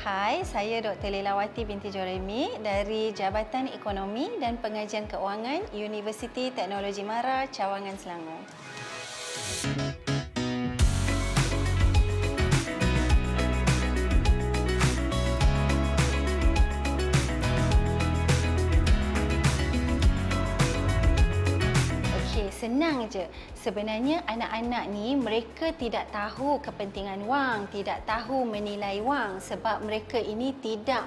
Hai, saya Dr. Lelawati binti Joremi dari Jabatan Ekonomi dan Pengajian Keuangan Universiti Teknologi Mara, Cawangan, Selangor. Okey, senang je. Sebenarnya anak-anak ni mereka tidak tahu kepentingan wang, tidak tahu menilai wang sebab mereka ini tidak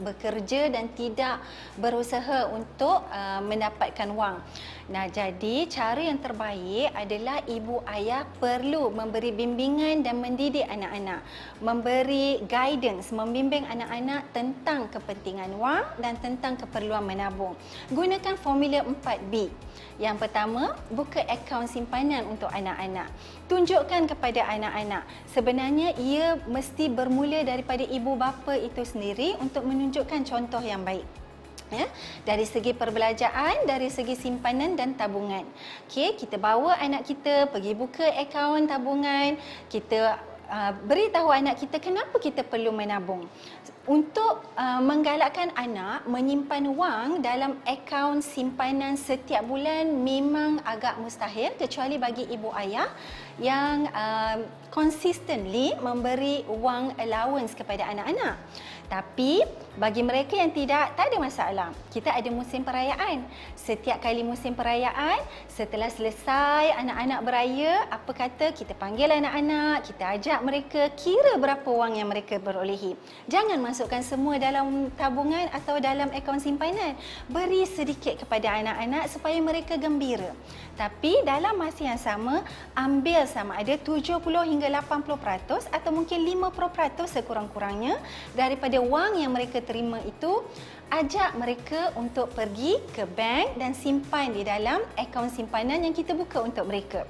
bekerja dan tidak berusaha untuk mendapatkan wang. Nah, jadi cara yang terbaik adalah ibu ayah perlu memberi bimbingan dan mendidik anak-anak, memberi guidance, membimbing anak-anak tentang kepentingan wang dan tentang keperluan menabung. Gunakan formula 4B. Yang pertama, buka akaun simpanan untuk anak-anak. Tunjukkan kepada anak-anak, sebenarnya ia mesti bermula daripada ibu bapa itu sendiri untuk menunjukkan contoh yang baik. Ya, dari segi perbelanjaan, dari segi simpanan dan tabungan. Okey, kita bawa anak kita pergi buka akaun tabungan, kita beritahu anak kita kenapa kita perlu menabung. Untuk menggalakkan anak menyimpan wang dalam akaun simpanan setiap bulan memang agak mustahil kecuali bagi ibu ayah yang consistently memberi wang allowance kepada anak-anak. Tapi bagi mereka yang tidak, tak ada masalah. Kita ada musim perayaan. Setiap kali musim perayaan, setelah selesai anak-anak beraya, apa kata kita panggil anak-anak, kita ajak mereka kira berapa wang yang mereka berolehi. Jangan masukkan semua dalam tabungan atau dalam akaun simpanan. Beri sedikit kepada anak-anak supaya mereka gembira. Tapi dalam masa yang sama, ambil sama ada 70 hingga 80% atau mungkin 50% sekurang-kurangnya daripada wang yang mereka terima itu, ajak mereka untuk pergi ke bank dan simpan di dalam akaun simpanan yang kita buka untuk mereka.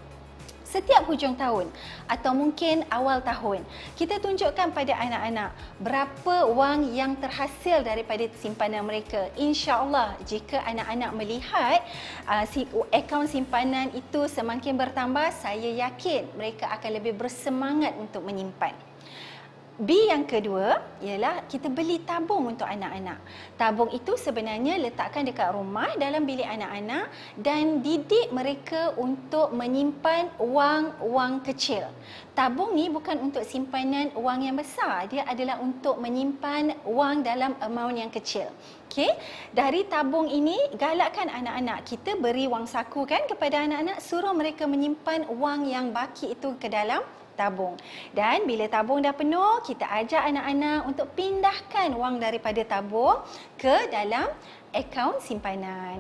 Setiap hujung tahun atau mungkin awal tahun, kita tunjukkan pada anak-anak berapa wang yang terhasil daripada simpanan mereka. InsyaAllah, jika anak-anak melihat akaun simpanan itu semakin bertambah, saya yakin mereka akan lebih bersemangat untuk menyimpan. B yang kedua ialah kita beli tabung untuk anak-anak. Tabung itu sebenarnya letakkan dekat rumah dalam bilik anak-anak dan didik mereka untuk menyimpan wang kecil. Tabung ni bukan untuk simpanan wang yang besar, dia adalah untuk menyimpan wang dalam amount yang kecil. Okey, dari tabung ini galakkan anak-anak, kita beri wang saku kan kepada anak-anak, suruh mereka menyimpan wang yang baki itu ke dalam tabung. Dan bila tabung dah penuh, kita ajak anak-anak untuk pindahkan wang daripada tabung ke dalam akaun simpanan.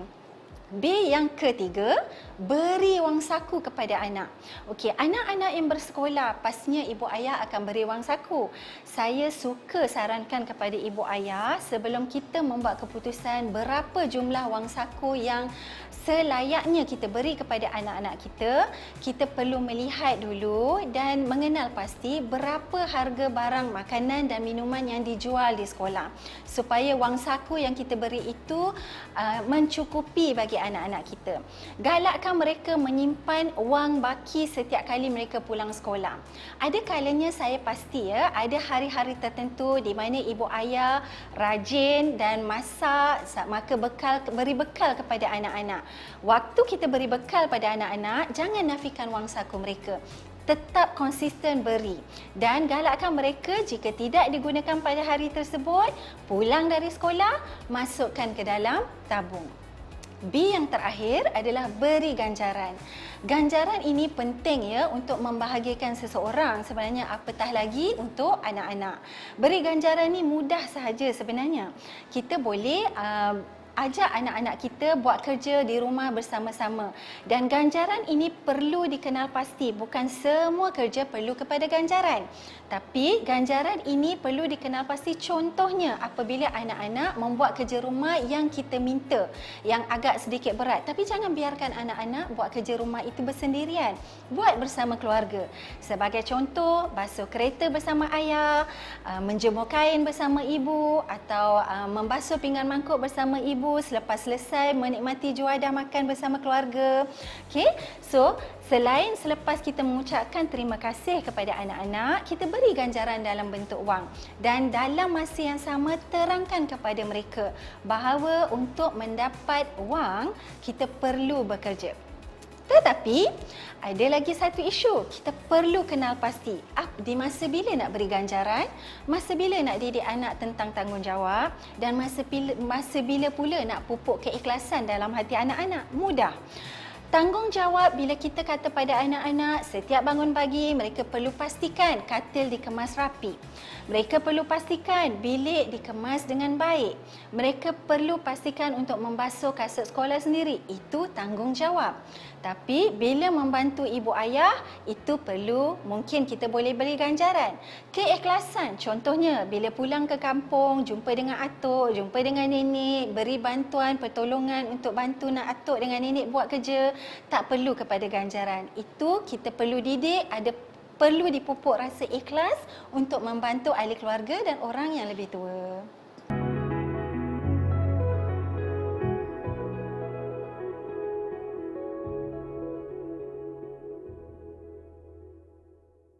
B yang ketiga, beri wang saku kepada anak. Okey, anak-anak yang bersekolah, pastinya ibu ayah akan beri wang saku. Saya suka sarankan kepada ibu ayah sebelum kita membuat keputusan berapa jumlah wang saku yang selayaknya kita beri kepada anak-anak kita, kita perlu melihat dulu dan mengenal pasti berapa harga barang makanan dan minuman yang dijual di sekolah. Supaya wang saku yang kita beri itu mencukupi bagi anak-anak kita. Galakkan mereka menyimpan wang baki setiap kali mereka pulang sekolah. Ada kalanya saya pasti ada hari-hari tertentu di mana ibu ayah rajin dan masak, maka beri bekal kepada anak-anak. Waktu kita beri bekal pada anak-anak, jangan nafikan wang saku mereka. Tetap konsisten beri dan galakkan mereka jika tidak digunakan pada hari tersebut, pulang dari sekolah, masukkan ke dalam tabung. B yang terakhir adalah beri ganjaran. Ganjaran ini penting untuk membahagiakan seseorang, sebenarnya apatah lagi untuk anak-anak. Beri ganjaran ni mudah sahaja sebenarnya. Kita boleh ajak anak-anak kita buat kerja di rumah bersama-sama. Dan ganjaran ini perlu dikenal pasti. Bukan semua kerja perlu kepada ganjaran. Tapi ganjaran ini perlu dikenal pasti, contohnya apabila anak-anak membuat kerja rumah yang kita minta, yang agak sedikit berat. Tapi jangan biarkan anak-anak buat kerja rumah itu bersendirian. Buat bersama keluarga. Sebagai contoh, basuh kereta bersama ayah, menjemur kain bersama ibu, atau membasuh pinggan mangkuk bersama ibu. ibu selepas selesai menikmati juadah makan bersama keluarga. Okey, so selain selepas kita mengucapkan terima kasih kepada anak-anak, kita beri ganjaran dalam bentuk wang. Dan dalam masa yang sama terangkan kepada mereka bahawa untuk mendapat wang kita perlu bekerja. Tetapi ada lagi satu isu, kita perlu kenal pasti di masa bila nak beri ganjaran, masa bila nak didik anak tentang tanggungjawab dan masa bila pula nak pupuk keikhlasan dalam hati anak-anak. Mudah. Tanggungjawab bila kita kata pada anak-anak setiap bangun pagi mereka perlu pastikan katil dikemas rapi. Mereka perlu pastikan bilik dikemas dengan baik. Mereka perlu pastikan untuk membasuh kasut sekolah sendiri. Itu tanggungjawab. Tapi bila membantu ibu ayah, itu perlu, mungkin kita boleh beri ganjaran. Keikhlasan, contohnya bila pulang ke kampung, jumpa dengan atuk, jumpa dengan nenek, beri bantuan, pertolongan untuk bantu nak atuk dengan nenek buat kerja, tak perlu kepada ganjaran. Itu kita perlu didik, perlu dipupuk rasa ikhlas untuk membantu ahli keluarga dan orang yang lebih tua.